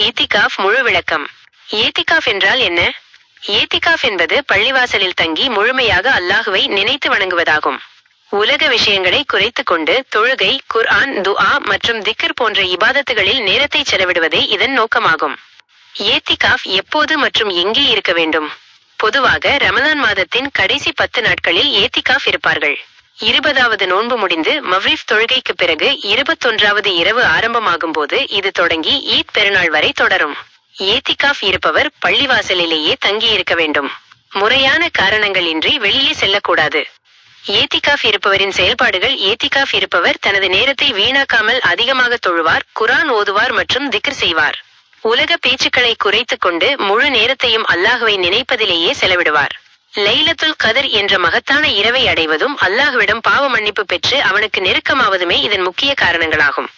ஈத்திகாஃப் முழு விளக்கம். ஏத்திகாஃப் என்றால் என்ன? ஏத்திகாஃப் என்பது பள்ளிவாசலில் தங்கி முழுமையாக அல்லாஹுவை நினைத்து வணங்குவதாகும். உலக விஷயங்களை குறைத்து கொண்டு தொழுகை, குர்ஆன், துஆ மற்றும் திக்ர் போன்ற இபாதத்துகளில் நேரத்தை செலவிடுவதே இதன் நோக்கமாகும். ஏத்திகாஃப் எப்போது மற்றும் எங்கே இருக்க வேண்டும்? பொதுவாக ரமலான் மாதத்தின் கடைசி 10 நாட்களில் ஏத்திகாஃப் இருப்பார்கள். 20வது நோன்பு முடிந்து மவ்ரிப் தொழுகைக்கு பிறகு 21வது இரவு ஆரம்பமாகும் போது இது தொடங்கி ஈத் பெருநாள் வரை தொடரும். ஏத்திகாஃப் இருப்பவர் பள்ளிவாசலிலேயே தங்கி இருக்க வேண்டும். முறையான காரணங்கள் இன்றி வெளியே செல்லக்கூடாது. ஏத்திகாஃப் இருப்பவரின் செயல்பாடுகள். ஏத்திகாஃப் இருப்பவர் தனது நேரத்தை வீணாக்காமல் அதிகமாக தொழுவார், குர்ஆன் ஓதுவார் மற்றும் திக்ர் செய்வார். உலக பேச்சுக்களை குறைத்து கொண்டு முழு நேரத்தையும் அல்லாஹுவை நினைப்பதிலேயே செலவிடுவார். லைலத்துல் கத்ர் என்ற மகத்தான இரவை அடைவதும் அல்லாஹுவிடம் பாவ மன்னிப்பு பெற்று அவனுக்கு நெருக்கமாவதுமே இதன் முக்கிய காரணங்களாகும்.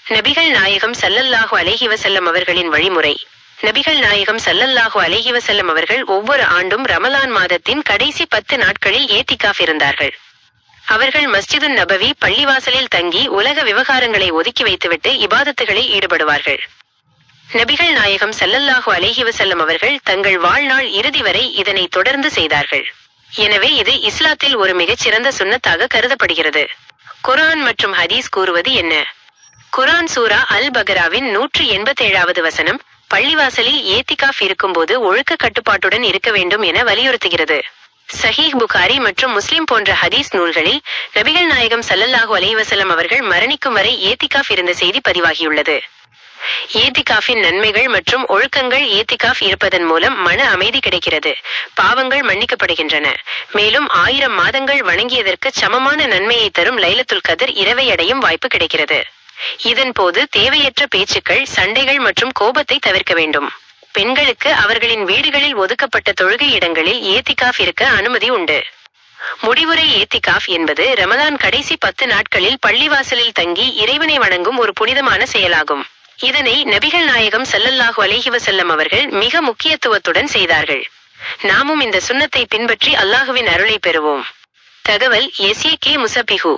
நபிகள் நாயகம் ஸல்லல்லாஹு அலைஹி வஸல்லம் அவர்களின் வழிமுறை. நபிகள் நாயகம் ஸல்லல்லாஹு அலைஹி வஸல்லம் அவர்கள் ஒவ்வொரு ஆண்டும் ரமலான் மாதத்தின் கடைசி 10 நாட்களில் ஏத்திகாஃப் இருந்தார்கள். அவர்கள் மஸ்ஜிதுன் நபவி பள்ளிவாசலில் தங்கி உலக விவகாரங்களை ஒதுக்கி வைத்துவிட்டு இபாதத்துகளில் ஈடுபடுவார்கள். நபிகள் நாயகம் ஸல்லல்லாஹு அலைஹி வஸல்லம் அவர்கள் தங்கள் வாழ்நாள் இறுதி வரை இதனை தொடர்ந்து செய்தார்கள். எனவே இது இஸ்லாத்தில் ஒரு மிகச்சிறந்த சுன்னத்தாக கருதப்படுகிறது. குர்ஆன் மற்றும் ஹதீஸ் கூறுவது என்ன? குர்ஆன் சூரா அல் பகராவின் 187வது வசனம் பள்ளிவாசலில் ஏத்திகாஃப் இருக்கும்போது ஒழுக்க கட்டுப்பாட்டுடன் இருக்க வேண்டும் என வலியுறுத்துகிறது. சஹீஹ் புகாரி மற்றும் முஸ்லிம் போன்ற ஹதீஸ் நூல்களில் நபிகள் நாயகம் ஸல்லல்லாஹு அலைஹி வஸல்லம் அவர்கள் மரணிக்கும் வரை ஏத்திகாஃப் இருந்த செய்தி பதிவாகியுள்ளது. ஏத்திகாஃபின் நன்மைகள் மற்றும் ஒழுக்கங்கள். ஏத்திகாஃப் இருப்பதன் மூலம் மன அமைதி கிடைக்கிறது, பாவங்கள் மன்னிக்கப்படுகின்றன. மேலும் 1000 மாதங்கள் வணங்கியதற்கு சமமான நன்மையை தரும் லைலத்துல் கத்ர் இரவை அடையும் வாய்ப்பு கிடைக்கிறது. இதன் போது தேவையற்ற பேச்சுக்கள், சண்டைகள் மற்றும் கோபத்தை தவிர்க்க வேண்டும். பெண்களுக்கு அவர்களின் வீடுகளில் ஒதுக்கப்பட்ட தொழுகை இடங்களில் ஏத்திகாஃப் இருக்க அனுமதி உண்டு. முடிவுரை. ஏத்திகாஃப் என்பது ரமலான் கடைசி 10 நாட்களில் பள்ளிவாசலில் தங்கி இறைவனை வணங்கும் ஒரு புனிதமான செயலாகும். இதனை நபிகள் நாயகம் ஸல்லல்லாஹு அலைஹி வஸல்லம் அவர்கள் மிக முக்கியத்துவத்துடன் செய்தார்கள். நாமும் இந்த சுன்னத்தை பின்பற்றி அல்லாஹுவின் அருளை பெறுவோம். தகவல் எஸ்ஏகே முசபிஹு.